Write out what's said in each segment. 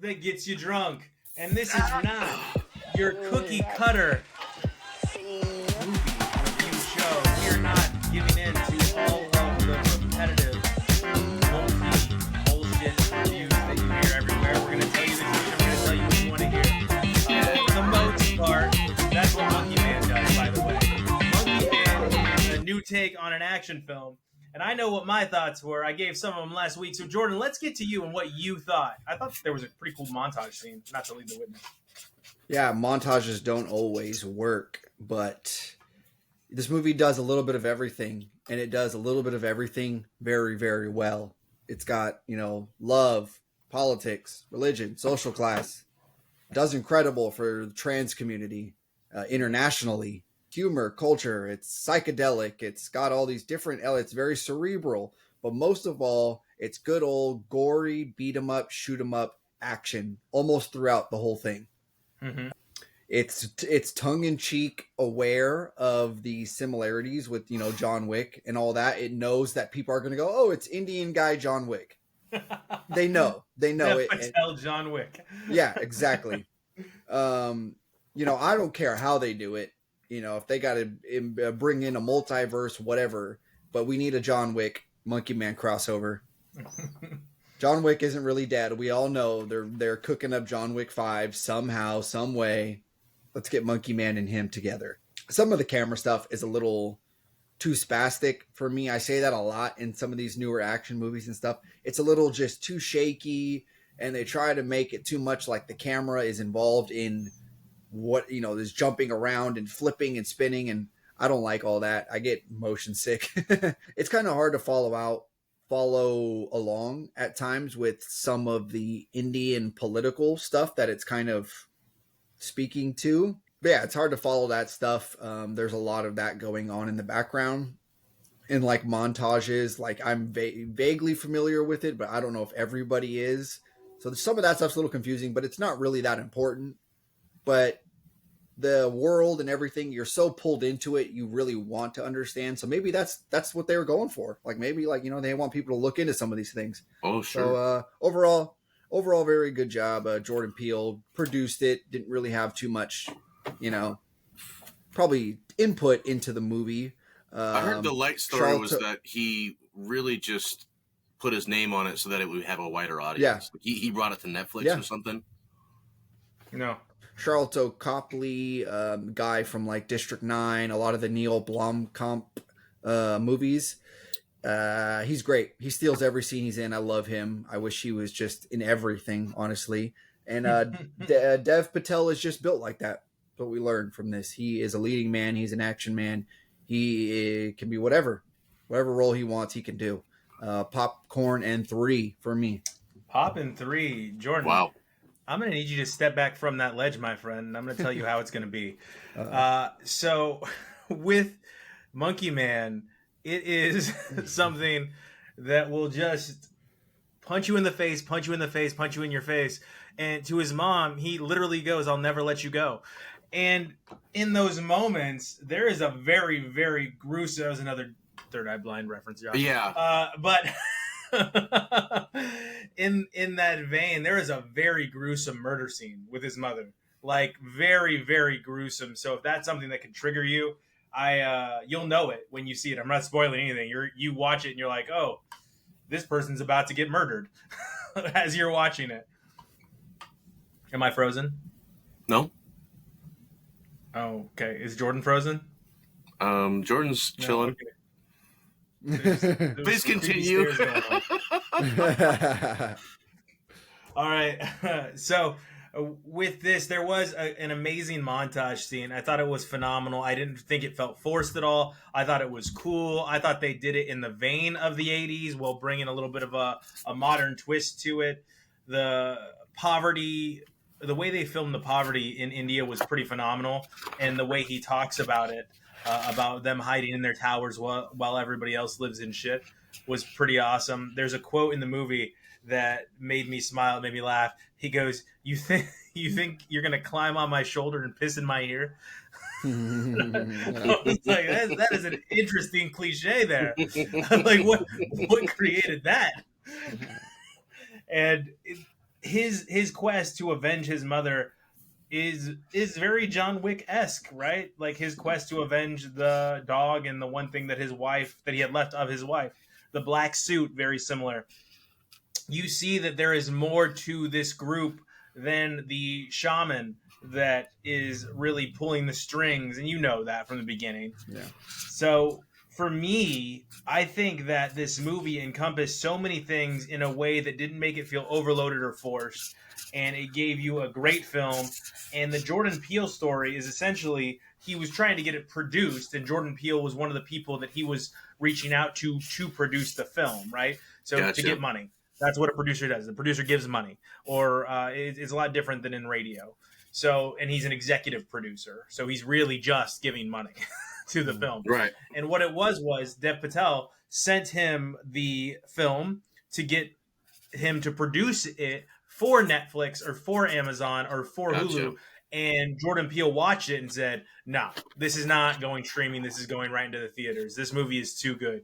that gets you drunk. And this is not your cookie cutter movie review show. We are not giving in to all of the repetitive monkey bullshit reviews that you hear everywhere. We're going to tell you the truth and we're going to tell you what you want to hear. For the most part, that's what monkeyman does, by the way. monkeyman is a new take on an action film. And I know what my thoughts were. I gave some of them last week. So, Jordan, let's get to you and what you thought. I thought there was a pretty cool montage scene, not to lead the witness. Yeah, montages don't always work, but this movie does a little bit of everything, and it does a little bit of everything very, very well. It's got, love, politics, religion, social class. It does incredible for the trans community internationally. Humor, culture, it's psychedelic, it's got all these different elements, it's very cerebral, but most of all, it's good old gory, beat 'em up, shoot 'em up action almost throughout the whole thing. Mm-hmm. It's tongue-in-cheek aware of the similarities with, John Wick and all that. It knows that people are going to go, oh, it's Indian guy John Wick. They know it. Tell John Wick. Yeah, exactly. I don't care how they do it. If they got to bring in a multiverse, whatever, but we need a John Wick monkeyman crossover. John Wick isn't really dead. We all know they're cooking up John Wick 5 somehow, some way. Let's get monkeyman and him together. Some of the camera stuff is a little too spastic for me. I say that a lot in some of these newer action movies and stuff. It's a little just too shaky, and they try to make it too much like the camera is involved in what there's jumping around and flipping and spinning, and I don't like all that. I get motion sick. It's kind of hard to follow along at times with some of the Indian political stuff that it's kind of speaking to. But yeah, it's hard to follow that stuff. There's a lot of that going on in the background, and like montages, like I'm vaguely familiar with it, but I don't know if everybody is. So some of that stuff's a little confusing, but it's not really that important. But the world and everything, you're so pulled into it, you really want to understand. So maybe that's what they were going for. Like maybe they want people to look into some of these things. Oh, sure. So overall, very good job. Jordan Peele produced it. Didn't really have too much, probably input into the movie. I heard the light story was that he really just put his name on it so that it would have a wider audience. Yeah. Like he brought it to Netflix or something. No. Charlton Copley, guy from like District 9, a lot of the Neil Blomkamp movies. He's great. He steals every scene he's in. I love him. I wish he was just in everything, honestly. And Dev Patel is just built like that. That's what we learned from this. He is a leading man. He's an action man. He can be whatever role he wants, he can do. Popcorn and 3 for me. Pop and 3, Jordan. Wow. I'm going to need you to step back from that ledge, my friend. I'm going to tell you how it's going to be. So with monkeyman, it is something that will just punch you in the face, punch you in the face, punch you in your face. And to his mom, he literally goes, I'll never let you go. And in those moments, there is a very, very gruesome, that was another Third Eye Blind reference, Josh. Yeah. But in that vein, there is a very gruesome murder scene with his mother, like very, very gruesome. So if that's something that can trigger you, you'll know it when you see it. I'm not spoiling anything. You watch it and you're like, oh, this person's about to get murdered as you're watching it. Am I frozen? No. Oh, okay. Is Jordan frozen? Jordan's chilling. Okay. Please continue. All right. So with this, there was an amazing montage scene. I thought it was phenomenal. I didn't think it felt forced at all. I thought it was cool. I thought they did it in the vein of the 80s while bringing a little bit of a modern twist to it. The poverty, the way they filmed the poverty in India was pretty phenomenal. And the way he talks about it, about them hiding in their towers while everybody else lives in shit, was pretty awesome. There's a quote in the movie that made me smile, made me laugh. He goes, you think you're going to climb on my shoulder and piss in my ear? I was like, that is an interesting cliche there. Like, what created that? And his quest to avenge his mother is very John Wick-esque, right? Like his quest to avenge the dog and the one thing that he had left of his wife, the black suit, very similar. You see that there is more to this group than the shaman that is really pulling the strings, and you know that from the beginning. Yeah. So for me, I think that this movie encompassed so many things in a way that didn't make it feel overloaded or forced, and it gave you a great film. And the Jordan Peele story is essentially he was trying to get it produced, and Jordan Peele was one of the people that he was reaching out to produce the film, right? So Gotcha. to get money. That's what a producer does. The producer gives money, or it's a lot different than in radio. So, and he's an executive producer, so he's really just giving money to the film. Right. And what it was Dev Patel sent him the film to get him to produce it for Netflix or for Amazon or for Hulu. And Jordan Peele watched it and said, "No, this is not going streaming. This is going right into the theaters. This movie is too good."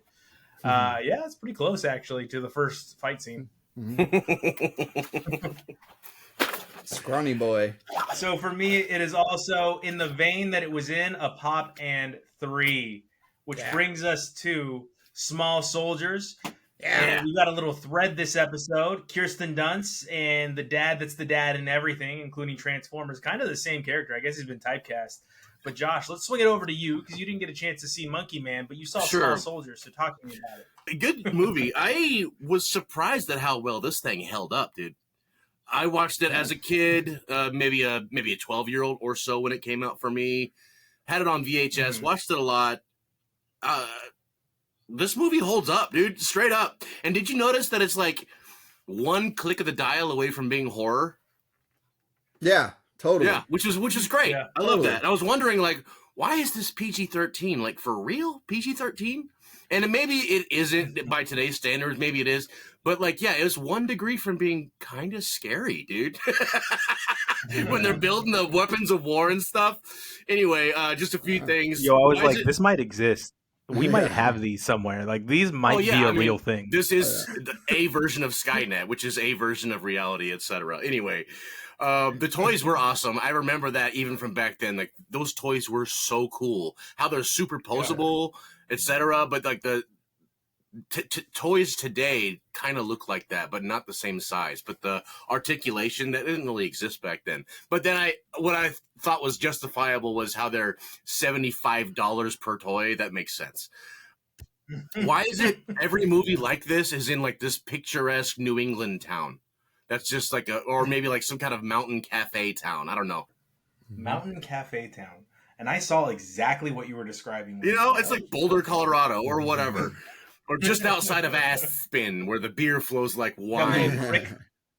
Yeah, it's pretty close actually to the first fight scene. Scrawny boy. So for me, it is also in the vein that it was in A Pop and 3, which brings us to Small Soldiers. Yeah. And we got a little thread this episode. Kirsten Dunst and the dad that's the dad in everything, including Transformers. Kind of the same character. I guess he's been typecast. But Josh, let's swing it over to you because you didn't get a chance to see Monkeyman, but you saw Small Soldiers, so talk to me about it. Good movie. I was surprised at how well this thing held up, dude. I watched it as a kid, maybe a 12-year-old or so when it came out for me. Had it on VHS, watched it a lot. This movie holds up, dude, straight up. And did you notice that it's like one click of the dial away from being horror? Yeah, totally. Yeah, which is great. Yeah, I love that. I was wondering, like, why is this PG-13? Like, for real? PG-13? And maybe it isn't by today's standards. Maybe it is. But, like, yeah, it was 1 degree from being kind of scary, dude. When they're building the weapons of war and stuff. Anyway, just a few things. Yo, I was like, this might exist. We might have these somewhere. Like, these might be a real thing. This is a version of Skynet, which is a version of reality, etc. Anyway, the toys were awesome. I remember that even from back then. Like, those toys were so cool. How they're superposable, etc. But, like, the toys today kind of look like that, but not the same size. But the articulation, that didn't really exist back then. But then what I thought was justifiable was how they're $75 per toy. That makes sense. Why is it every movie like this is in like this picturesque New England town? That's just like or maybe like some kind of mountain cafe town. I don't know. Mountain cafe town. And I saw exactly what you were describing. You know, it's like Boulder, Colorado or whatever. Or just outside of Aspen, where the beer flows like wine.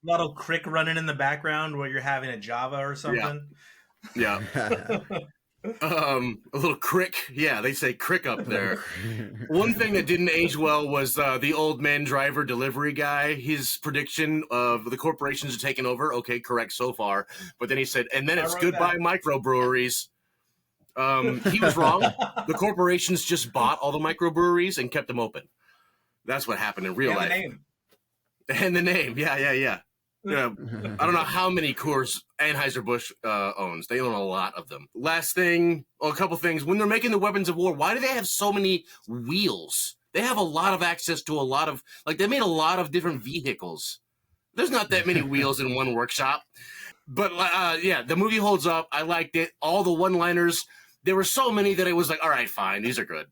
Little crick running in the background where you're having a Java or something. Yeah. A little crick. Yeah, they say crick up there. One thing that didn't age well was the old man driver delivery guy. His prediction of the corporations are taking over. Okay, correct so far. But then he said, and then it's goodbye microbreweries. He was wrong. The corporations just bought all the microbreweries and kept them open. That's what happened in real life. And the name. Yeah. I don't know how many Coors Anheuser-Busch owns. They own a lot of them. Last thing, a couple things. When they're making the weapons of war, why do they have so many wheels? They have a lot of access to a lot of, like, they made a lot of different vehicles. There's not that many wheels in one workshop. But, the movie holds up. I liked it. All the one-liners, there were so many that it was like, all right, fine, these are good.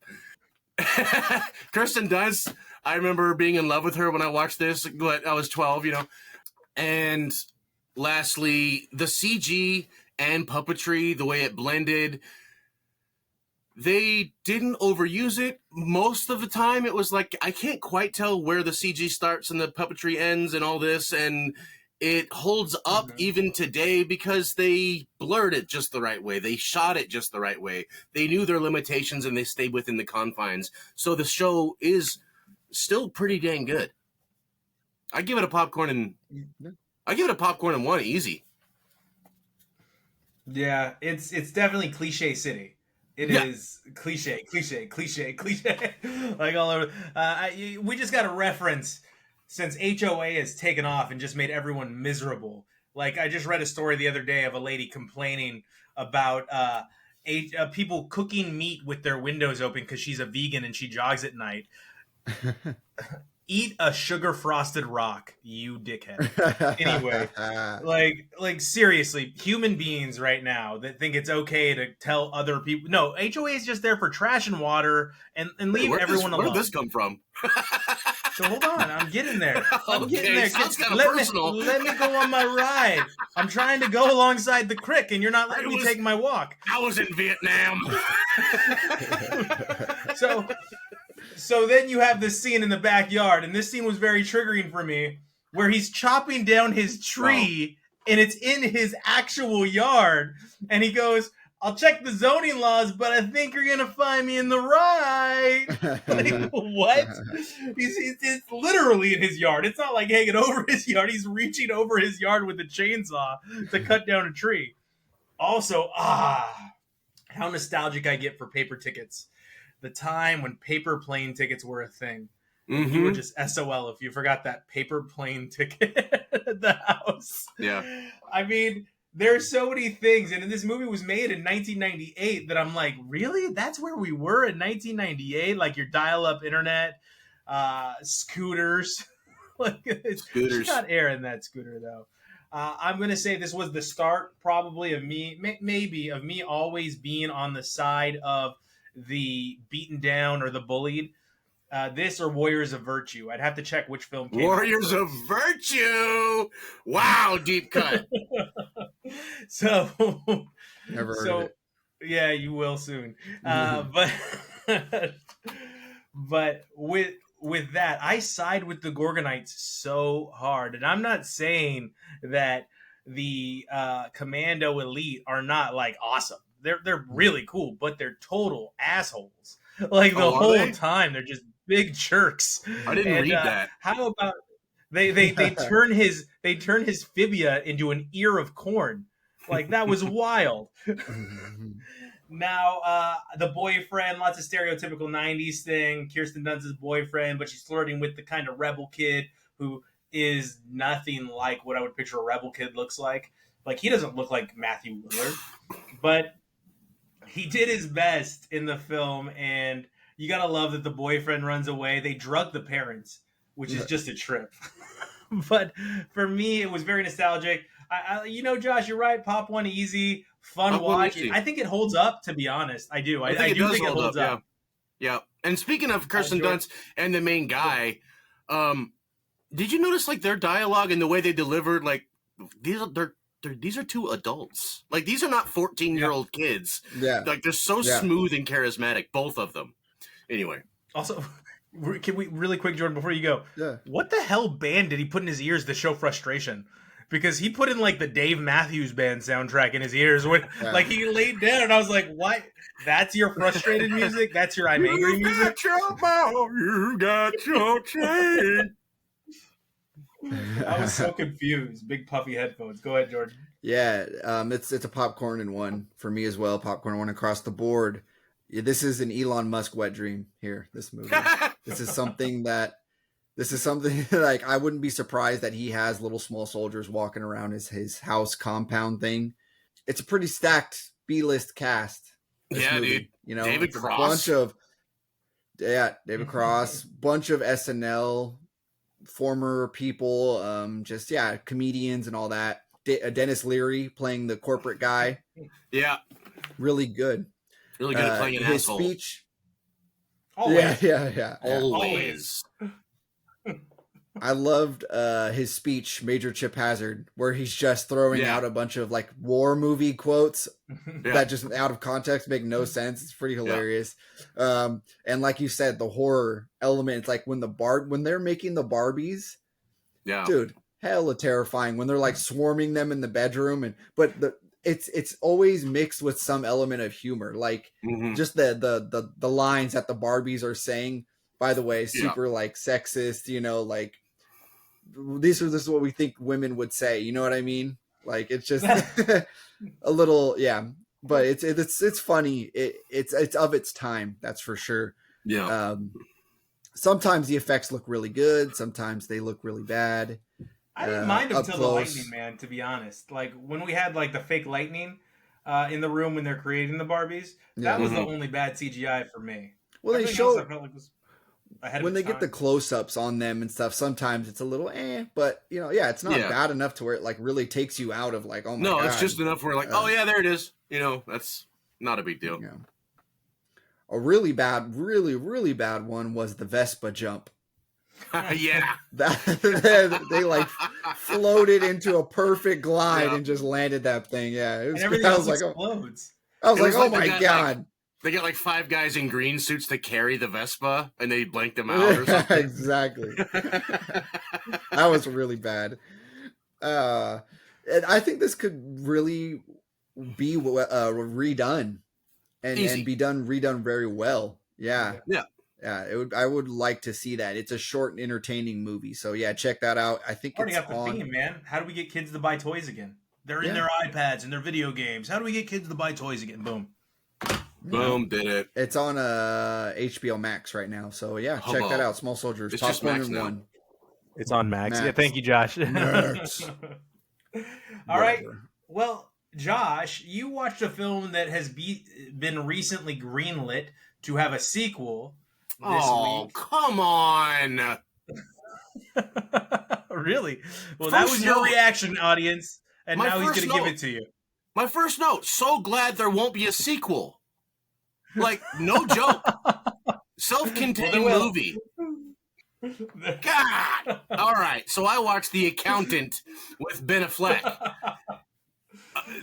Kirsten Dunst, I remember being in love with her when I watched this, but I was 12, And lastly, the CG and puppetry, the way it blended, they didn't overuse it. Most of the time, it was like, I can't quite tell where the CG starts and the puppetry ends and all this, and it holds up even today because they blurred it just the right way. They shot it just the right way. They knew their limitations and they stayed within the confines. So the show is still pretty dang good. I give it a popcorn and 1 easy. Yeah, it's definitely cliche city. It is cliche, like all over. We just got to reference since HOA has taken off and just made everyone miserable. Like I just read a story the other day of a lady complaining about people cooking meat with their windows open because she's a vegan and she jogs at night. Eat a sugar frosted rock, you dickhead. Anyway, like seriously, human beings right now that think it's okay to tell other people. No, HOA is just there for trash and water and leave everyone alone. Where did this come from? So hold on, I'm getting there. I'm getting there. Sounds kind of personal. Let me go on my ride. I'm trying to go alongside the creek, and you're not letting me take my walk. I was in Vietnam. So then you have this scene in the backyard, and this scene was very triggering for me, where he's chopping down his tree, and it's in his actual yard, and he goes, I'll check the zoning laws, but I think you're going to find me in the right. Like, what? It's literally in his yard. It's not like hanging over his yard. He's reaching over his yard with a chainsaw to cut down a tree. Also, how nostalgic I get for paper tickets. The time when paper plane tickets were a thing. Mm-hmm. You were just SOL if you forgot that paper plane ticket at the house. Yeah. I mean, there's so many things, and this movie was made in 1998 that I'm like, really? That's where we were in 1998? Like your dial-up internet, scooters. Scooters. Not air in that scooter, though. I'm going to say this was the start, probably, of me, maybe, of me always being on the side of the beaten down or the bullied. This or Warriors of Virtue. I'd have to check which film came Warriors of Virtue! Wow, deep cut. So, never heard of it. Yeah, you will soon. But with that, I side with the Gorgonites so hard, and I'm not saying that the Commando Elite are not like awesome. They're really cool, but they're total assholes. Like the whole time, they're just big jerks. I didn't read that. How about they turn his fibia into an ear of corn? Like that was wild. Now the boyfriend, lots of stereotypical 90s thing. Kirsten Dunst's boyfriend, but she's flirting with the kind of rebel kid who is nothing like what I would picture a rebel kid looks like. Like he doesn't look like Matthew Lillard, but he did his best in the film, and you gotta love that the boyfriend runs away. They drug the parents, which is just a trip. But for me, it was very nostalgic. Josh, you're right. Pop One Easy, fun watch. I think it holds up, to be honest. I do. I do think it holds up. Yeah. And speaking of Kirsten Dunst and the main guy, did you notice like their dialogue and the way they delivered? Like these are two adults. Like these are not 14-year-old kids. Yeah. Like they're so smooth and charismatic, both of them. Anyway. Also, can we really quick, Jordan, before you go? Yeah. What the hell band did he put in his ears to show frustration? Because he put in like the Dave Matthews Band soundtrack in his ears when like he laid down, and I was like, "What? That's your frustrated music? That's your I'm angry music?" You got your chain. I was so confused. Big puffy headphones. Go ahead, Jordan. Yeah, it's a popcorn in one for me as well. Popcorn one across the board. Yeah, this is an Elon Musk wet dream here. This movie. This is something like I wouldn't be surprised that he has little small soldiers walking around his house compound thing. It's a pretty stacked B-list cast. Yeah, movie. Dude. You know, David Cross. David Cross, bunch of SNL former people, comedians and all that. Dennis Leary playing the corporate guy. Yeah, really good. Really good at playing an his asshole. Speech. Always. Yeah. Always. I loved his speech, Major Chip Hazard, where he's just throwing out a bunch of like war movie quotes that just out of context make no sense. It's pretty hilarious. And like you said, the horror element, it's like when they're making the Barbies, dude, hella terrifying when they're like swarming them in the bedroom, but it's always mixed with some element of humor, like just the lines that the Barbies are saying. By the way, super like sexist, like this is what we think women would say. You know what I mean? Like it's just a little, but it's funny. It's of its time. That's for sure. Yeah. Sometimes the effects look really good. Sometimes they look really bad. I didn't mind him up till close. the lightning, man. To be honest, like when we had like the fake lightning in the room when they're creating the Barbies, that was the only bad CGI for me. Well, Everything else I felt like was ahead of when its they get the time. close-ups on them and stuff, sometimes it's a little but it's not bad enough to where it like really takes you out of like, oh my god. No, it's just enough where like, oh yeah, there it is. That's not a big deal. Yeah. A really bad, really bad one was the Vespa jump. Yeah. They like floated into a perfect glide and just landed that thing. Yeah. It was, and everything else explodes. I was like, oh my god. They got like 5 guys in green suits to carry the Vespa, and they blanked them out or something. Exactly. That was really bad. And I think this could really be redone and be redone very well. Yeah. I would like to see that. It's a short and entertaining movie. So yeah, check that out. I think already got the theme, man. How do we get kids to buy toys again? They're in their iPads and their video games. How do we get kids to buy toys again? Boom. Boom, did it. It's on HBO Max right now. So yeah, check that out. Small Soldiers. It's Top 1. It's on Max. Yeah, thank you, Josh. Max. All right. Well, Josh, you watched a film that has been recently greenlit to have a sequel this week. Come on. Really? Well, that was your reaction, audience, and now he's going to give it to you. My first note, so glad there won't be a sequel. Like, no joke. Self-contained movie. God! All right, so I watched The Accountant with Ben Affleck.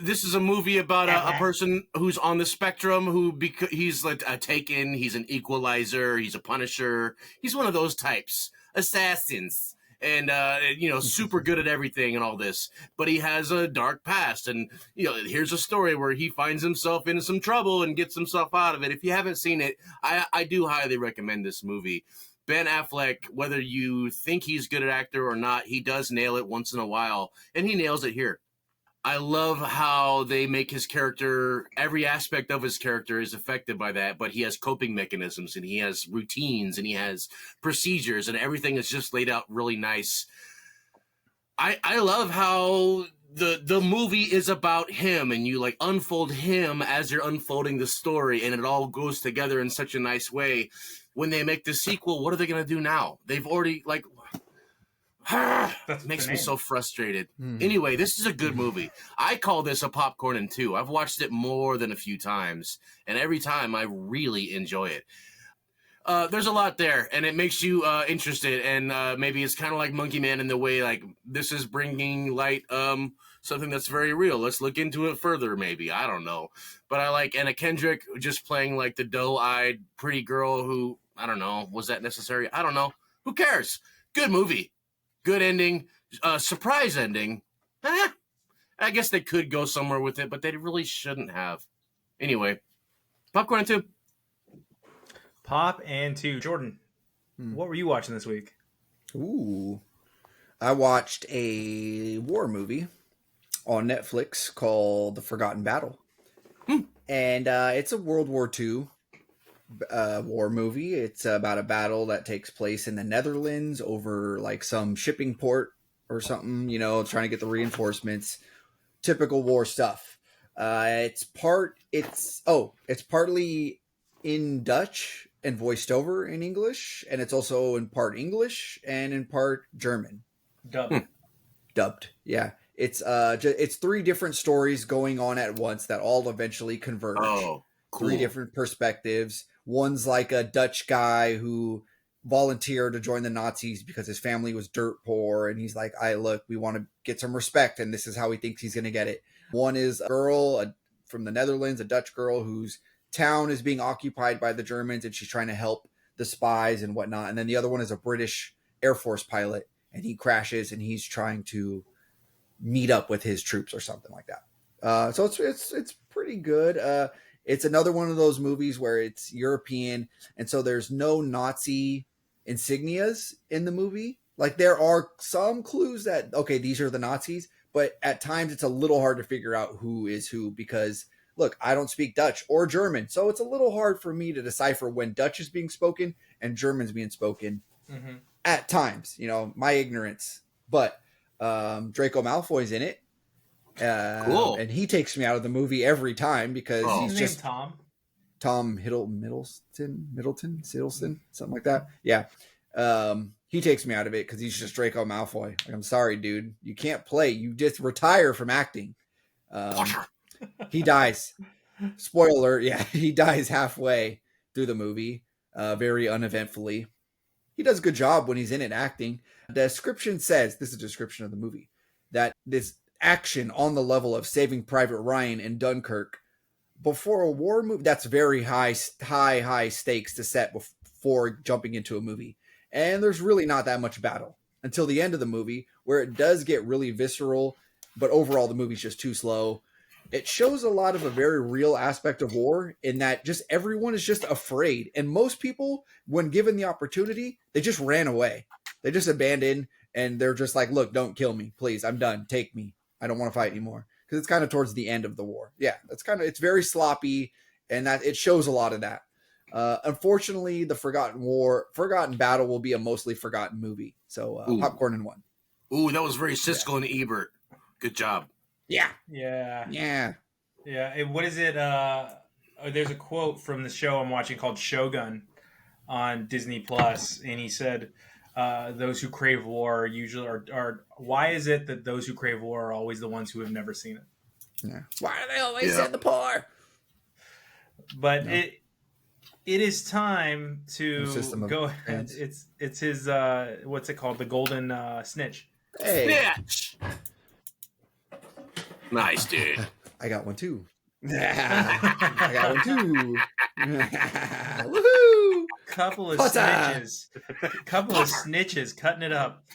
This is a movie about a person who's on the spectrum, he's like a Taken, he's an equalizer, he's a Punisher. He's one of those types. Assassins. And, super good at everything and all this. But he has a dark past. And, here's a story where he finds himself in some trouble and gets himself out of it. If you haven't seen it, I do highly recommend this movie. Ben Affleck, whether you think he's good at actor or not, he does nail it once in a while. And he nails it here. I love how they make his character, every aspect of his character is affected by that, but he has coping mechanisms and he has routines and he has procedures and everything is just laid out really nice. I love how the movie is about him and you like unfold him as you're unfolding the story and it all goes together in such a nice way. When they make the sequel, what are they going to do now? They've already like... makes me so frustrated. Anyway, this is a good movie. I call this a popcorn and 2. I've watched it more than a few times, and every time I really enjoy it. There's a lot there, and it makes you interested, and maybe it's kind of like Monkeyman in the way, like, this is bringing light something that's very real. Let's look into it further, maybe. I don't know. But I like Anna Kendrick just playing, like, the doe-eyed pretty girl who, I don't know, was that necessary? I don't know. Who cares? Good movie. Good ending, surprise ending. I guess they could go somewhere with it, but they really shouldn't have. Anyway, popcorn and 2. Pop and 2. Jordan, what were you watching this week? Ooh, I watched a war movie on Netflix called The Forgotten Battle, and it's a World War II war movie. It's about a battle that takes place in the Netherlands over like some shipping port or something, trying to get the reinforcements. Typical war stuff. It's partly in Dutch and voiced over in English, and it's also in part English and in part German. Dubbed. Yeah. It's 3 different stories going on at once that all eventually converge. Oh, cool. 3 different perspectives. One's like a Dutch guy who volunteered to join the Nazis because his family was dirt poor. And he's like, we want to get some respect. And this is how he thinks he's going to get it. One is a girl from the Netherlands, a Dutch girl whose town is being occupied by the Germans. And she's trying to help the spies and whatnot. And then the other one is a British Air Force pilot. And he crashes and he's trying to meet up with his troops or something like that. So it's pretty good. It's another one of those movies where it's European, and so there's no Nazi insignias in the movie. Like, there are some clues that, okay, these are the Nazis, but at times it's a little hard to figure out who is who because look, I don't speak Dutch or German, so it's a little hard for me to decipher when Dutch is being spoken and German's being spoken at times, my ignorance. But Draco Malfoy's in it. Cool. And he takes me out of the movie every time because he's just Tom Middleton, something like that. Yeah. He takes me out of it because he's just Draco Malfoy. Like, I'm sorry, dude. You can't play. You just retire from acting. He dies. Spoiler alert. Yeah, he dies halfway through the movie, very uneventfully. He does a good job when he's in it acting. The description says, this is a description of the movie, that this action on the level of Saving Private Ryan in Dunkirk before a war movie, that's very high stakes to set before jumping into a movie. And there's really not that much battle until the end of the movie, where it does get really visceral, but overall the movie's just too slow. It shows a lot of a very real aspect of war in that just everyone is just afraid. And most people, when given the opportunity, they just ran away. They just abandoned, and they're just like, look, don't kill me, please. I'm done. Take me. I don't want to fight anymore. Because it's kind of towards the end of the war. Yeah, it's very sloppy, and that it shows a lot of that. Unfortunately, the Forgotten Battle will be a mostly forgotten movie. So popcorn in one. Ooh, that was very Siskel and Ebert. Good job. Yeah. And what is it? There's a quote from the show I'm watching called Shogun on Disney Plus, and he said, "Those who crave war usually are. Why is it that those who crave war are always the ones who have never seen it? Yeah. Why are they always in the poor?" But it is time to go ahead. It's his what's it called? The golden snitch. Hey. Snitch. Nice, dude. I got one too. I got one too. Woohoo! Couple of snitches cutting it up.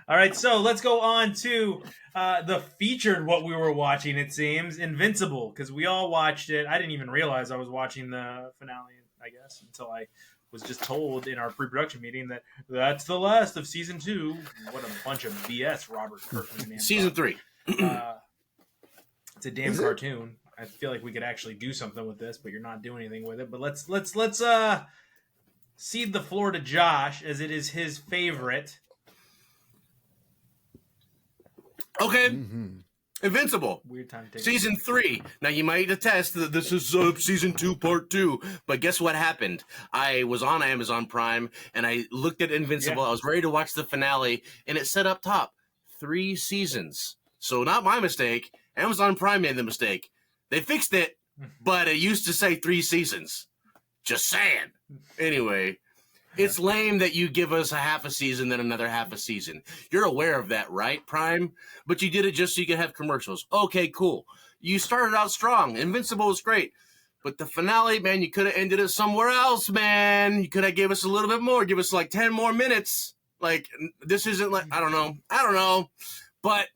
All right, so let's go on to the featured what we were watching, it seems, Invincible, because we all watched it. I didn't even realize I was watching the finale, I guess, until I was just told in our pre-production meeting that that's the last of season 2. What a bunch of BS, Robert Kirkman. Season 3. It's a damn cartoon. I feel like we could actually do something with this, but you're not doing anything with it. But let's cede the floor to Josh, as it is his favorite. Okay. Invincible. Weird time to take Season 3. Now, you might attest that this is Season 2, Part 2. But guess what happened? I was on Amazon Prime, and I looked at Invincible. I was ready to watch the finale, and it said up top, 3 seasons. So not my mistake. Amazon Prime made the mistake. They fixed it, but it used to say 3 seasons. Just saying. Anyway, it's lame that you give us a half a season, then another half a season. You're aware of that, right, Prime? But you did it just so you could have commercials. Okay, cool. You started out strong. Invincible was great. But the finale, man, you could have ended it somewhere else, man. You could have gave us a little bit more. Give us like 10 more minutes. Like, this isn't like, I don't know. But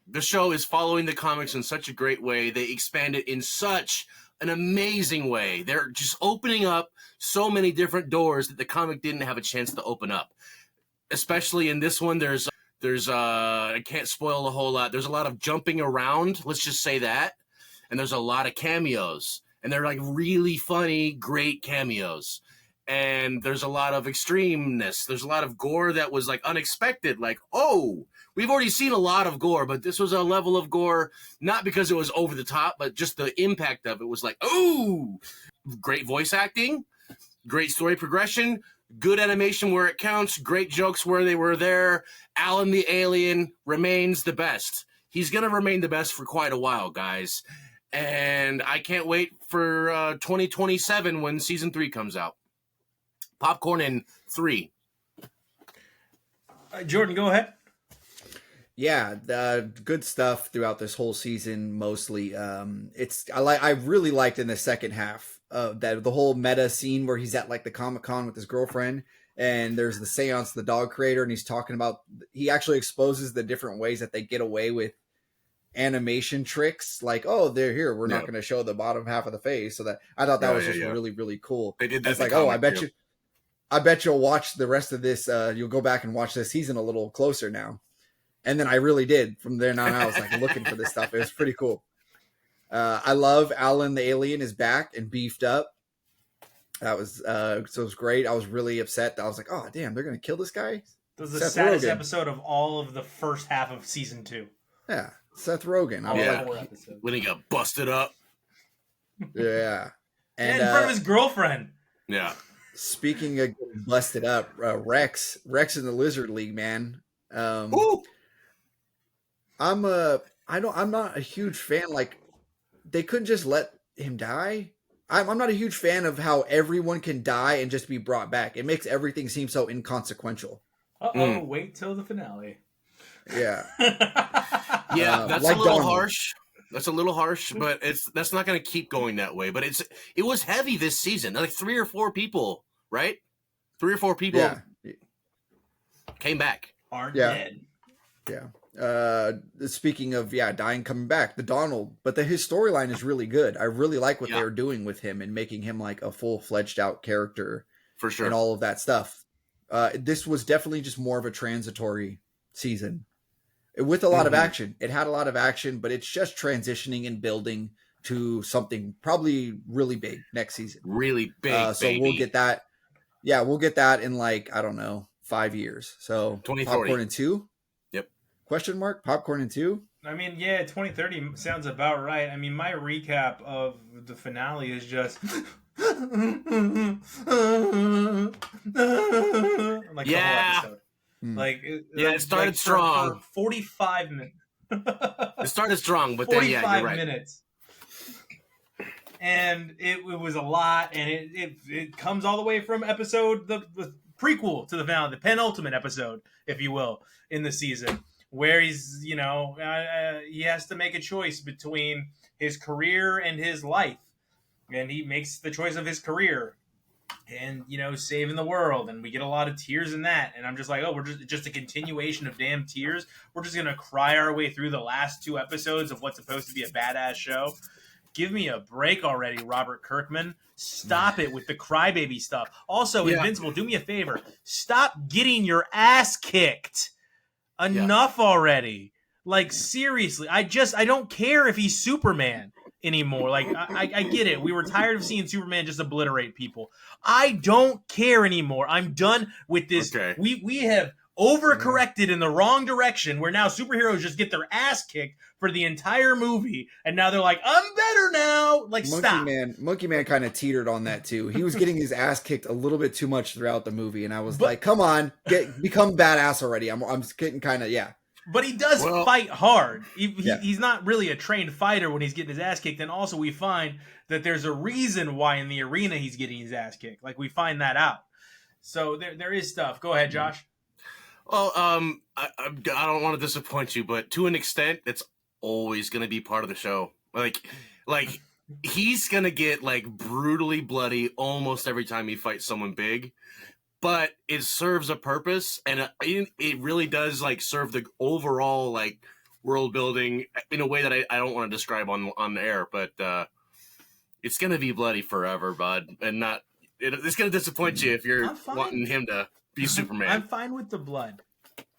the show is following the comics in such a great way. They expand it in such an amazing way. They're just opening up so many different doors that the comic didn't have a chance to open up. Especially in this one, there's I can't spoil a whole lot. There's a lot of jumping around, let's just say that. And there's a lot of cameos. And they're like really funny, great cameos. And there's a lot of extremeness. There's a lot of gore that was like unexpected. Like, oh, we've already seen a lot of gore, but this was a level of gore, not because it was over the top, but just the impact of it was like, oh, great voice acting, great story progression, good animation where it counts, great jokes where they were there. Alan the Alien remains the best. He's going to remain the best for quite a while, guys. And I can't wait for 2027 when season 3 comes out. Popcorn in 3. Jordan, go ahead. Yeah, good stuff throughout this whole season. Mostly, I really liked in the second half that the whole meta scene where he's at like the Comic-Con with his girlfriend, and there's the seance, the dog creator, and he's talking about, he actually exposes the different ways that they get away with animation tricks. Like, oh, they're here. We're not going to show the bottom half of the face. So that I thought that was just really, really cool. They did that. It's like, oh, I bet you'll watch the rest of this. You'll go back and watch this season a little closer now. And then I really did. From there on out, I was like looking for this stuff. It was pretty cool. I love Alan the alien is back and beefed up. That was so it was great. I was really upset. I was like, oh damn, they're gonna kill this guy. It was the Seth saddest Rogen. episode of all of the first half of season 2. Yeah, Seth Rogen. I All was Yeah. 4 like, episodes. When he got busted up. yeah. And in front of his girlfriend. Yeah. Speaking of getting busted up, Rex in the Lizard League, man. Ooh. I'm not a huge fan. Like, they couldn't just let him die. I'm not a huge fan of how everyone can die and just be brought back. It makes everything seem so inconsequential. Wait till the finale. Yeah. Yeah, that's like a little Donald. harsh. That's a little harsh, but that's not going to keep going that way. But it was heavy this season. Like 3 or 4 people, right? 3 or 4 people Yeah. came back. Aren't Yeah. dead. Yeah. Speaking of dying, coming back, the Donald, but his storyline is really good. I really like what Yeah. they're doing with him and making him like a full-fledged out character For sure. and all of that stuff. This was definitely just more of a transitory season with a lot of action. It had a lot of action, but it's just transitioning and building to something probably really big next season. Really big, So baby. we'll get that. Yeah, we'll get that in like, I don't know, 5 years. So 2040. Popcorn in 2? Yep. Question mark? Popcorn in 2? I mean, yeah, 2030 sounds about right. I mean, my recap of the finale is just like the Yeah. whole episode. Hmm. Like Yeah, it started strong. for 45 minutes. It started strong, but then 45 you're right. minutes. And it was a lot, and it comes all the way from episode the prequel to the finale, the penultimate episode, if you will, in the season, where he's he has to make a choice between his career and his life, and he makes the choice of his career, and saving the world, and we get a lot of tears in that, and I'm just like, oh, we're just a continuation of damn tears. We're just gonna cry our way through the last 2 episodes of what's supposed to be a badass show. Give me a break already, Robert Kirkman. Stop it with the crybaby stuff. Also, Yeah. Invincible, do me a favor. Stop getting your ass kicked. Enough already. Like, seriously. I don't care if he's Superman anymore. Like, I get it. We were tired of seeing Superman just obliterate people. I don't care anymore. I'm done with this. Okay. We have overcorrected in the wrong direction, where now superheroes just get their ass kicked for the entire movie, and now they're like, I'm better now. Like, stop. Monkey Man kind of teetered on that too. He was getting his ass kicked a little bit too much throughout the movie, and I was like, come on, become badass already. I'm getting kind of But he does fight hard. Yeah. He's not really a trained fighter when he's getting his ass kicked. And also we find that there's a reason why in the arena he's getting his ass kicked. Like, we find that out. So there is stuff. Go ahead, Josh. Well, I don't want to disappoint you, but to an extent, it's always going to be part of the show. Like he's going to get like brutally bloody almost every time he fights someone big, but it serves a purpose, and it really does like serve the overall like world building in a way that I don't want to describe on the air, but it's going to be bloody forever, bud, and it's going to disappoint you if you're wanting him to be Superman. I'm fine with the blood.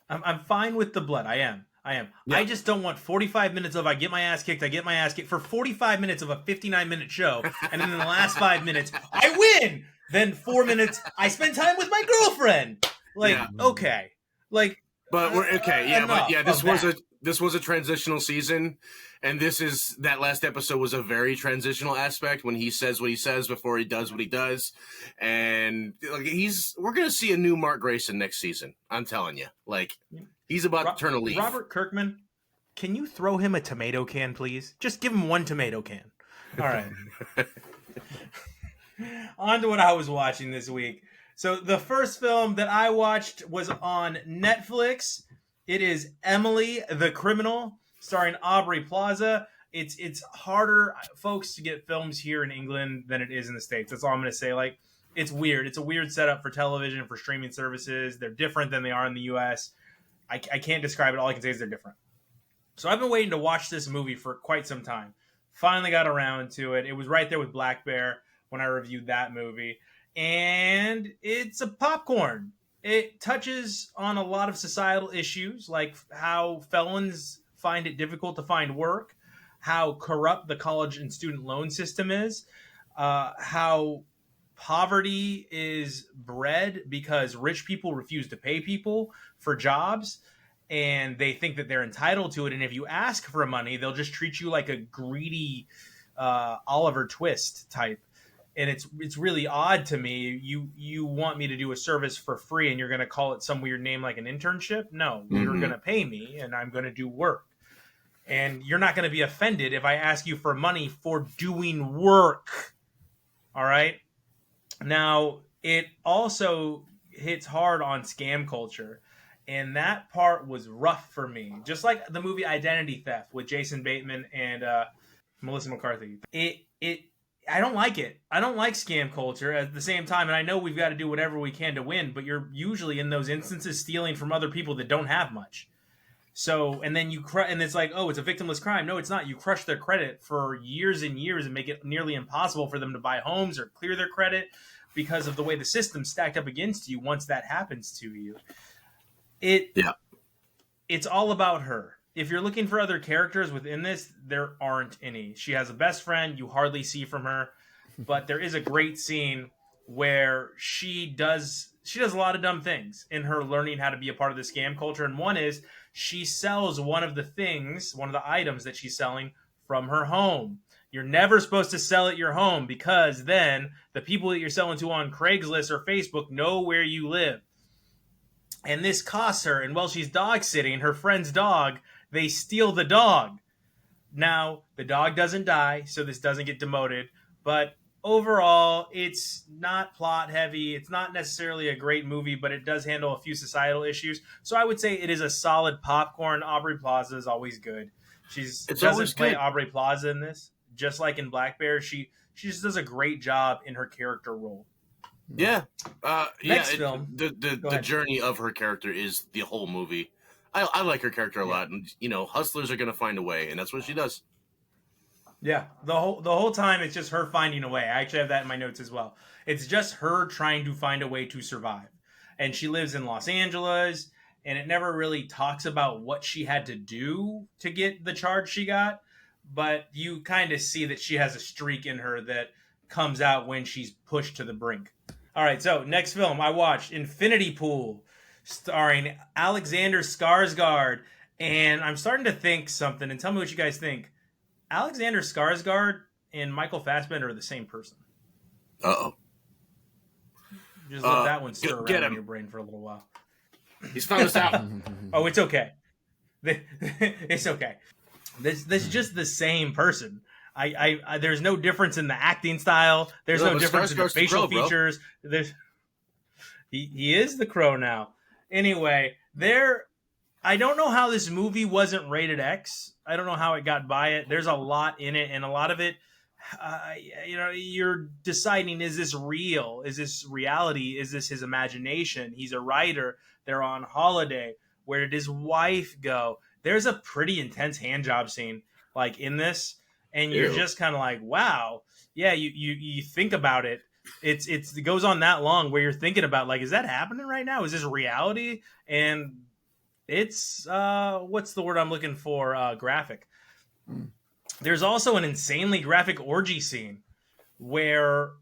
I'm fine with the blood. I am. Yeah. I just don't want 45 minutes of I get my ass kicked for 45 minutes of a 59-minute show, and then in the last 5 minutes, I win! Then 4 minutes, I spend time with my girlfriend! Like, okay. Like, but we're okay, yeah, but yeah, this was a transitional season, and that last episode was a very transitional aspect when he says what he says before he does what he does, and like we're gonna see a new Mark Grayson next season. I'm telling you, like he's about to turn a leaf. Robert Kirkman, can you throw him a tomato can, please? Just give him 1 tomato can. All right. On to what I was watching this week. So the first film that I watched was on Netflix. It is Emily the Criminal, starring Aubrey Plaza. It's harder, folks, to get films here in England than it is in the States. That's all I'm going to say. Like, it's weird. It's a weird setup for television and for streaming services. They're different than they are in the U.S. I can't describe it. All I can say is they're different. So I've been waiting to watch this movie for quite some time. Finally got around to it. It was right there with Black Bear when I reviewed that movie. And it's a popcorn. It touches on a lot of societal issues, like how felons find it difficult to find work, how corrupt the college and student loan system is, how poverty is bred because rich people refuse to pay people for jobs and they think that they're entitled to it. And if you ask for money, they'll just treat you like a greedy Oliver Twist type. And it's really odd to me. You want me to do a service for free and you're going to call it some weird name like an internship? No, you're going to pay me and I'm going to do work. And you're not going to be offended if I ask you for money for doing work. All right? Now, it also hits hard on scam culture. And that part was rough for me. Just like the movie Identity Theft with Jason Bateman and Melissa McCarthy. I don't like it. I don't like scam culture at the same time. And I know we've got to do whatever we can to win, but you're usually in those instances stealing from other people that don't have much. So, and then and it's like, oh, it's a victimless crime. No, it's not. You crush their credit for years and years and make it nearly impossible for them to buy homes or clear their credit because of the way the system's stacked up against you once that happens to you. It's all about her. If you're looking for other characters within this, there aren't any. She has a best friend you hardly see from her, but there is a great scene where she does a lot of dumb things in her learning how to be a part of the scam culture. And one is she sells one of the items that she's selling from her home. You're never supposed to sell at your home because then the people that you're selling to on Craigslist or Facebook know where you live. And this costs her. And while she's dog sitting, her friend's dog, they steal the dog. Now, the dog doesn't die, so this doesn't get demoted. But overall, it's not plot heavy. It's not necessarily a great movie, but it does handle a few societal issues. So I would say it is a solid popcorn. Aubrey Plaza is always good. She doesn't play Aubrey Plaza in this. Just like in Black Bear, she just does a great job in her character role. Yeah. Next film. The journey of her character is the whole movie. I like her character a lot, and hustlers are going to find a way, and that's what she does. Yeah, the whole time it's just her finding a way. I actually have that in my notes as well. It's just her trying to find a way to survive, and she lives in Los Angeles, and it never really talks about what she had to do to get the charge she got, but you kind of see that she has a streak in her that comes out when she's pushed to the brink. All right, so next film I watched, Infinity Pool, starring Alexander Skarsgård, and I'm starting to think something, and tell me what you guys think. Alexander Skarsgård and Michael Fassbender are the same person. Uh-oh. Just let that one stir around in your brain for a little while. He's found us out. Oh, it's okay. It's okay. This is just the same person. I there's no difference in the acting style. There's no difference in the facial features. He is the Crow now. Anyway, I don't know how this movie wasn't rated X. I don't know how it got by it. There's a lot in it, and a lot of it, you're deciding, is this real? Is this reality? Is this his imagination? He's a writer. They're on holiday. Where did his wife go? There's a pretty intense hand job scene like in this, and you're just kind of like, wow. Yeah, you think about it. It goes on that long where you're thinking about, like, is that happening right now? Is this reality? And it's what's the word I'm looking for? Graphic. There's also an insanely graphic orgy scene where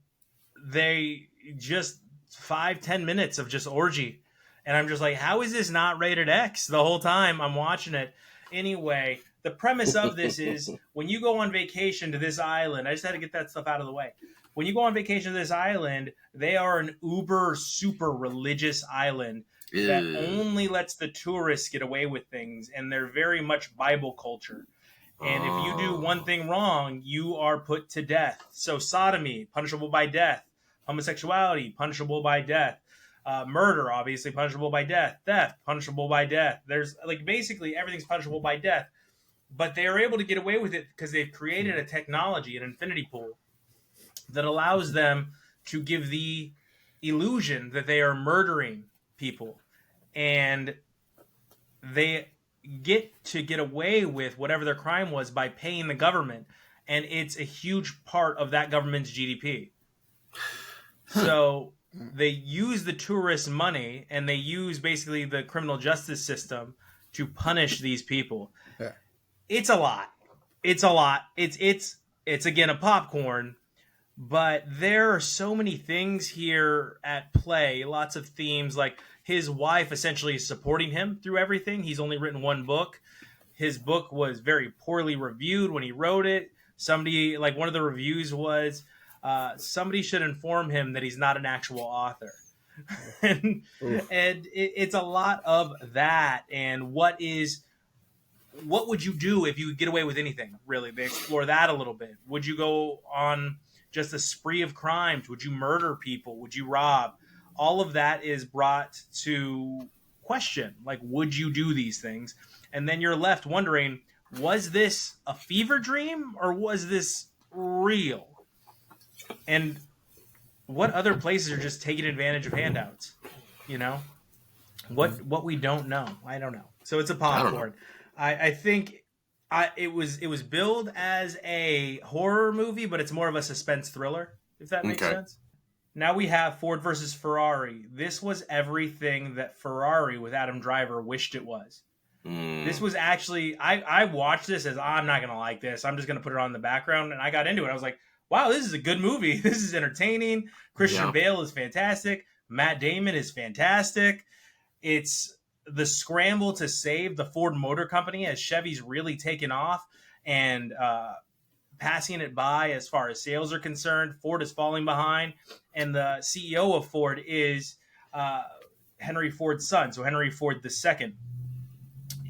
they just 5-10 minutes of just orgy, and I'm just like, how is this not rated X the whole time I'm watching it? Anyway, the premise of this is when you go on vacation to this island, I just had to get that stuff out of the way. When you go on vacation to this island, they are an uber super religious island that only lets the tourists get away with things, and they're very much Bible culture. And if you do one thing wrong, you are put to death. So sodomy, punishable by death. Homosexuality, punishable by death. Murder, obviously punishable by death. Theft, punishable by death. There's basically everything's punishable by death. But they are able to get away with it because they've created a technology, an infinity pool, that allows them to give the illusion that they are murdering people. And they get away with whatever their crime was by paying the government. And it's a huge part of that government's GDP. So they use the tourist money, and they use basically the criminal justice system to punish these people. Yeah. It's a lot. It's a lot. It's again a popcorn, but there are so many things here at play. Lots of themes, like his wife essentially is supporting him through everything. He's only written one book. His book was very poorly reviewed when he wrote it. Somebody, like one of the reviews was, somebody should inform him that he's not an actual author. and it's a lot of that. And what would you do if you could get away with anything? Really, they explore that a little bit. Would you go on just a spree of crimes? Would you murder people? Would you rob? All of that is brought to question. Like, would you do these things? And then you're left wondering, was this a fever dream or was this real? And what other places are just taking advantage of handouts? You know, what we don't know. I don't know. So it's a popcorn. I think it was billed as a horror movie, but it's more of a suspense thriller, if that makes sense. Now we have Ford versus Ferrari. This was everything that Ferrari with Adam Driver wished it was. This was actually, I watched this as, I'm not going to like this. I'm just going to put it on in the background. And I got into it. I was like, wow, this is a good movie. This is entertaining. Christian Bale is fantastic. Matt Damon is fantastic. It's the scramble to save the Ford Motor Company as Chevy's really taken off and passing it by as far as sales are concerned. Ford is falling behind. And the CEO of Ford is Henry Ford's son, so Henry Ford II.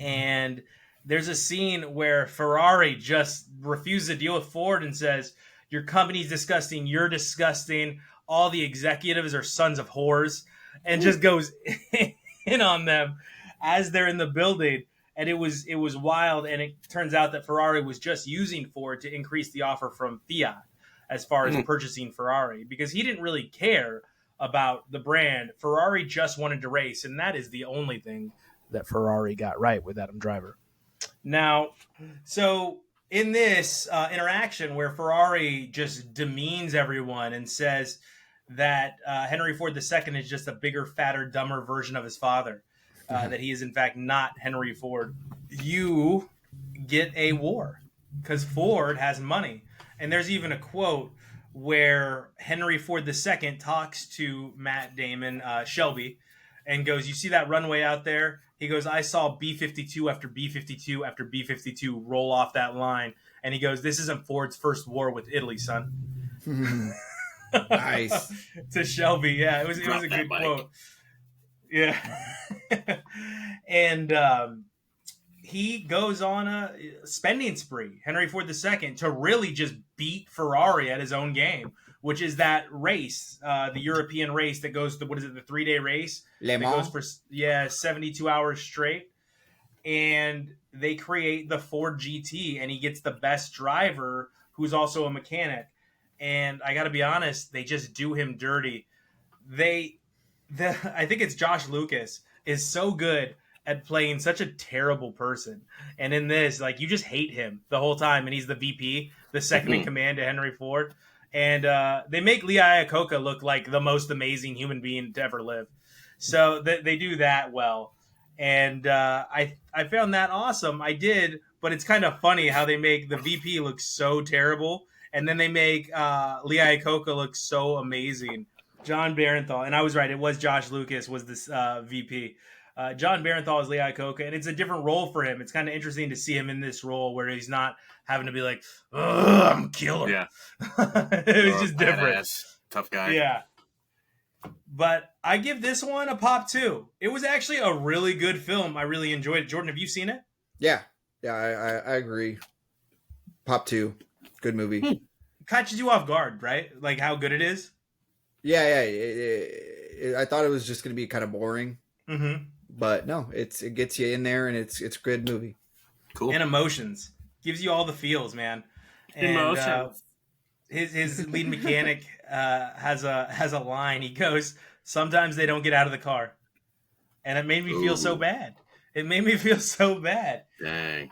And there's a scene where Ferrari just refuses to deal with Ford and says, your company's disgusting, you're disgusting, all the executives are sons of whores, and just goes in on them as they're in the building. And it was wild, and it turns out that Ferrari was just using Ford to increase the offer from Fiat as far as purchasing Ferrari, because he didn't really care about the brand. Ferrari just wanted to race, and that is the only thing that Ferrari got right with Adam Driver. Now, so in this interaction where Ferrari just demeans everyone and says that Henry Ford II is just a bigger, fatter, dumber version of his father, that he is in fact not Henry Ford, you get a war because Ford has money. And there's even a quote where Henry Ford II talks to Matt Damon, Shelby, and goes, you see that runway out there? He goes, I saw B-52 after B-52 after B-52 roll off that line. And he goes, this isn't Ford's first war with Italy, son. Nice. To Shelby. Yeah, it was a good quote. Yeah. And he goes on a spending spree, Henry Ford II, to really just beat Ferrari at his own game, which is that race, the European race that goes to, the 3-day race? Le Mans? That goes for 72 hours straight. And they create the Ford GT, and he gets the best driver who's also a mechanic. And I got to be honest, they just do him dirty. I think it's Josh Lucas is so good at playing such a terrible person. And in this, like, you just hate him the whole time. And he's the VP, the second in command to Henry Ford. And they make Lee Iacocca look like the most amazing human being to ever live. So they do that well. And I found that awesome. I did, but it's kind of funny how they make the VP look so terrible. And then they make Lee Iacocca look so amazing. John Barenthal, and I was right, it was Josh Lucas was this VP. John Barenthal is Lee Iacocca, and it's a different role for him. It's kind of interesting to see him in this role where he's not having to be like, I'm a killer. Yeah. It was just different. Badass. Tough guy. Yeah. But I give this one a pop too. It was actually a really good film. I really enjoyed it. Jordan, have you seen it? Yeah. Yeah, I agree. Pop 2. Good movie. Catches you off guard, right? Like how good it is? Yeah. I thought it was just going to be kind of boring. Mm-hmm. But no, it gets you in there, and it's a good movie. Cool. And emotions. Gives you all the feels, man. And, emotions. His lead mechanic has a line. He goes, sometimes they don't get out of the car. And it made me feel so bad. It made me feel so bad. Dang.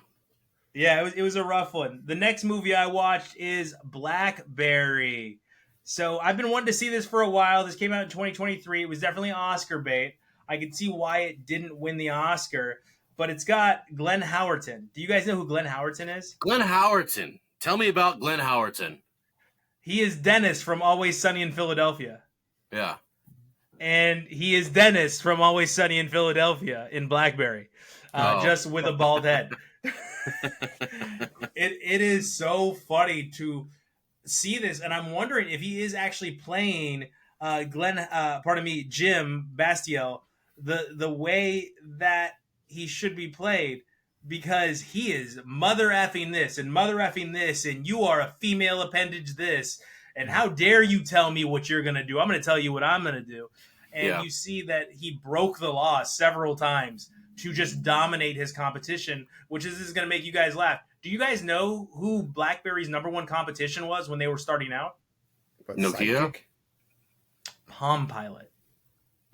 Yeah, it was a rough one. The next movie I watched is Blackberry. So I've been wanting to see this for a while. This came out in 2023. It was definitely Oscar bait. I could see why it didn't win the Oscar. but it's got Glenn Howerton. Do you guys know who Glenn Howerton is? Glenn Howerton. Tell me about Glenn Howerton. He is Dennis from Always Sunny in Philadelphia. Yeah. And he is Dennis from Always Sunny in Philadelphia in Blackberry, just with a bald head. It is so funny to see this, and I'm wondering if he is actually playing Jim Bastiel the way that he should be played, because he is mother effing this and mother effing this, and you are a female appendage this, and how dare you tell me what you're gonna do? I'm gonna tell you what I'm gonna do. And you see that he broke the law several times to just dominate his competition, which is going to make you guys laugh. Do you guys know who BlackBerry's #1 competition was when they were starting out? Nokia? Palm Pilot.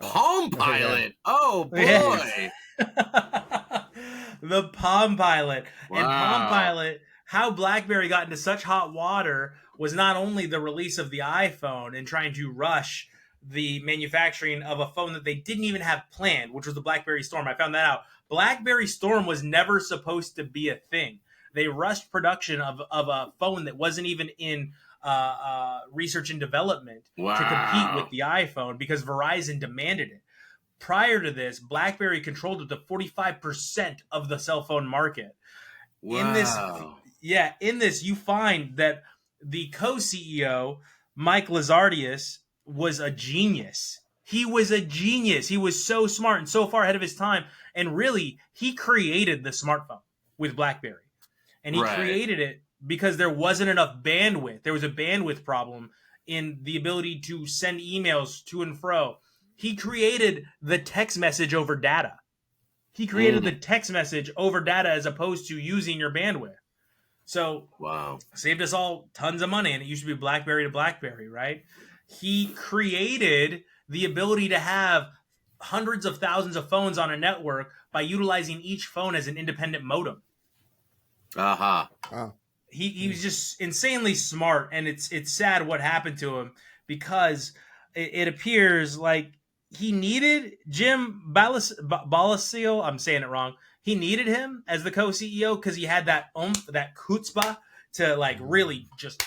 Palm Pilot? Oh, boy. Yes. The Palm Pilot. Wow. And Palm Pilot, how BlackBerry got into such hot water was not only the release of the iPhone and trying to rush the manufacturing of a phone that they didn't even have planned, which was the BlackBerry Storm. I found that out. BlackBerry Storm was never supposed to be a thing. They rushed production of a phone that wasn't even in research and development to compete with the iPhone because Verizon demanded it. Prior to this, BlackBerry controlled up to 45% of the cell phone market. Wow. In this, you find that the co-CEO, Mike Lazardius, was a genius. He was a genius. He was so smart and so far ahead of his time. And really, he created the smartphone with BlackBerry. And he created it because there wasn't enough bandwidth. There was a bandwidth problem in the ability to send emails to and fro. He created the text message over data. He created the text message over data as opposed to using your bandwidth. So, saved us all tons of money. And it used to be BlackBerry to BlackBerry, right? He created the ability to have hundreds of thousands of phones on a network by utilizing each phone as an independent modem. He was just insanely smart, and it's sad what happened to him, because it appears like he needed Jim Balasiel. I'm saying it wrong. He needed him as the co-CEO because he had that that chutzpah to like really just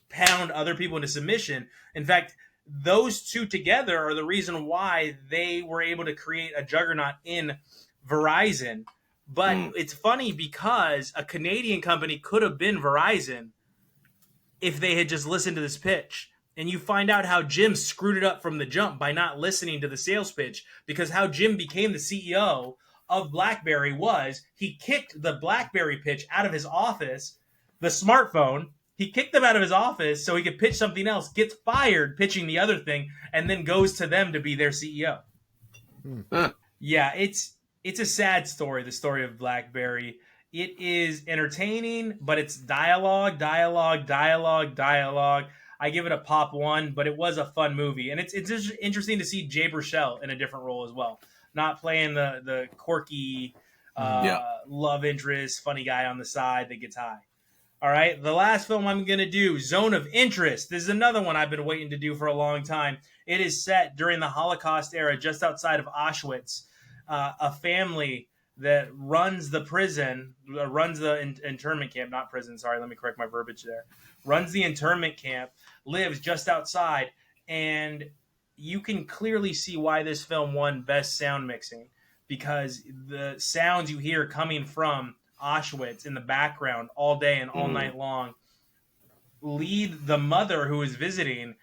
pound other people into submission. In fact, those two together are the reason why they were able to create a juggernaut in Verizon. But it's funny because a Canadian company could have been Verizon if they had just listened to this pitch. And you find out how Jim screwed it up from the jump by not listening to the sales pitch, because how Jim became the CEO of BlackBerry was he kicked the BlackBerry pitch out of his office, the smartphone. He kicked them out of his office so he could pitch something else, gets fired pitching the other thing, and then goes to them to be their CEO. Yeah, it's a sad story, the story of BlackBerry. It is entertaining, but it's dialogue. I give it a pop 1, but it was a fun movie. And it's just interesting to see Jay Baruchel in a different role as well. Not playing the quirky love interest, funny guy on the side that gets high. All right, the last film I'm going to do, Zone of Interest. This is another one I've been waiting to do for a long time. It is set during the Holocaust era, just outside of Auschwitz. A family that runs the prison, runs the internment camp, not prison, sorry, let me correct my verbiage there. Runs the internment camp, lives just outside, and you can clearly see why this film won Best Sound Mixing, because the sounds you hear coming from Auschwitz in the background all day and all night long lead the mother who is visiting,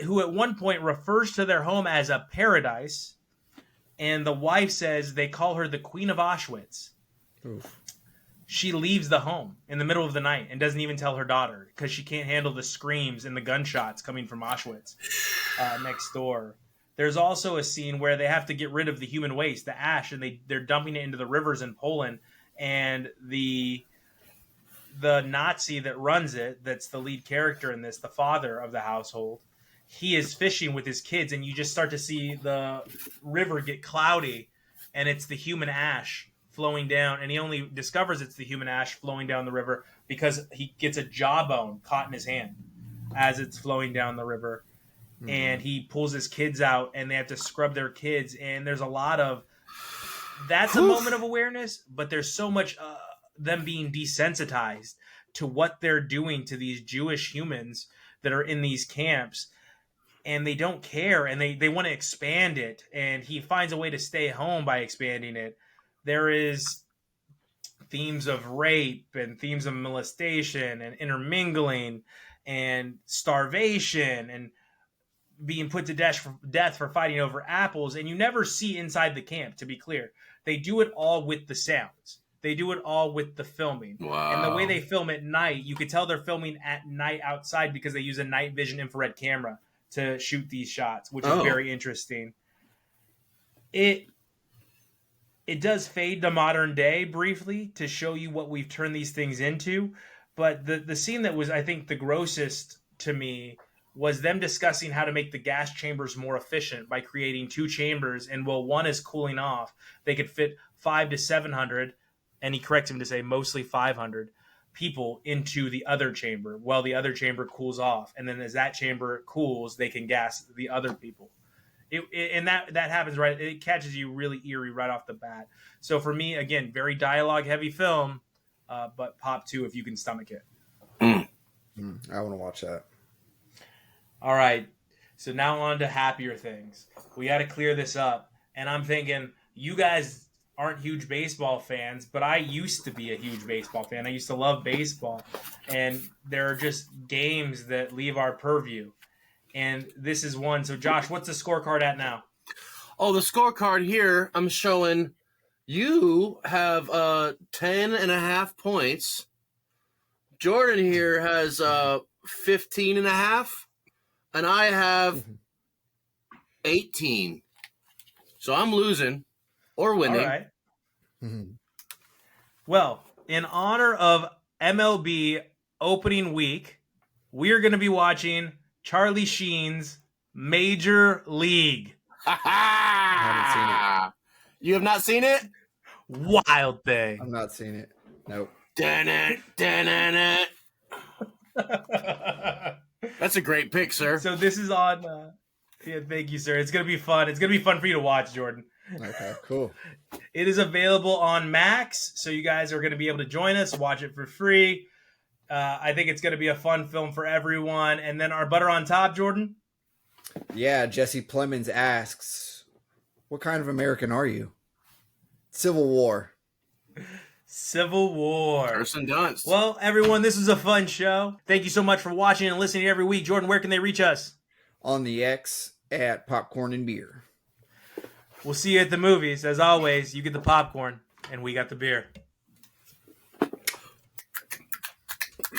who at one point refers to their home as a paradise, and the wife says they call her the Queen of Auschwitz. Oof. She leaves the home in the middle of the night and doesn't even tell her daughter because she can't handle the screams and the gunshots coming from Auschwitz next door. There's also a scene where they have to get rid of the human waste, the ash, and they're dumping it into the rivers in Poland. And the Nazi that runs it, that's the lead character in this, the father of the household, he is fishing with his kids, and you just start to see the river get cloudy, and it's the human ash flowing down, and he only discovers it's the human ash flowing down the river because he gets a jawbone caught in his hand as it's flowing down the river. And he pulls his kids out, and they have to scrub their kids, and there's a lot of that's a moment of awareness, but there's so much them being desensitized to what they're doing to these Jewish humans that are in these camps, and they don't care, and they want to expand it, and he finds a way to stay home by expanding it. There is themes of rape and themes of molestation and intermingling and starvation and being put to death for fighting over apples, and you never see inside the camp, to be clear. They do it all with the sounds. They do it all with the filming. Wow. And the way they film at night, you could tell they're filming at night outside because they use a night vision infrared camera to shoot these shots, which is very interesting. It does fade to modern day briefly to show you what we've turned these things into. But the scene that was, I think, the grossest to me was them discussing how to make the gas chambers more efficient by creating 2 chambers. And while one is cooling off, they could fit 500 to 700, and he corrects him to say mostly 500 people into the other chamber while the other chamber cools off. And then as that chamber cools, they can gas the other people. And that happens right. It catches you really eerie right off the bat. So for me, again, very dialogue heavy film, but pop 2 if you can stomach it. I want to watch that. All right. So now on to happier things. We got to clear this up. And I'm thinking, you guys aren't huge baseball fans, but I used to be a huge baseball fan. I used to love baseball. And there are just games that leave our purview. And this is one. So, Josh, what's the scorecard at now? Oh, the scorecard here, I'm showing you have 10.5 points. Jordan here has 15.5. And I have 18. So I'm losing or winning. All right. Well, in honor of MLB opening week, we are going to be watching Charlie Sheen's Major League. I haven't seen it. You have not seen it? Wild thing. I'm not seeing it. Nope. Dun-dun-dun-dun-dun. That's a great pick, sir. So this is on. Yeah, thank you, sir. It's gonna be fun. It's gonna be fun for you to watch, Jordan. Okay, cool. It is available on Max, so you guys are gonna be able to join us, watch it for free. I think it's gonna be a fun film for everyone. And then our butter on top, Jordan. Yeah, Jesse Plemons asks, "What kind of American are you?" Civil War. Civil War. Person Dunst. Well, everyone, this was a fun show. Thank you so much for watching and listening every week. Jordan, where can they reach us? On the X at Popcorn and Beer. We'll see you at the movies. As always, you get the popcorn, and we got the beer.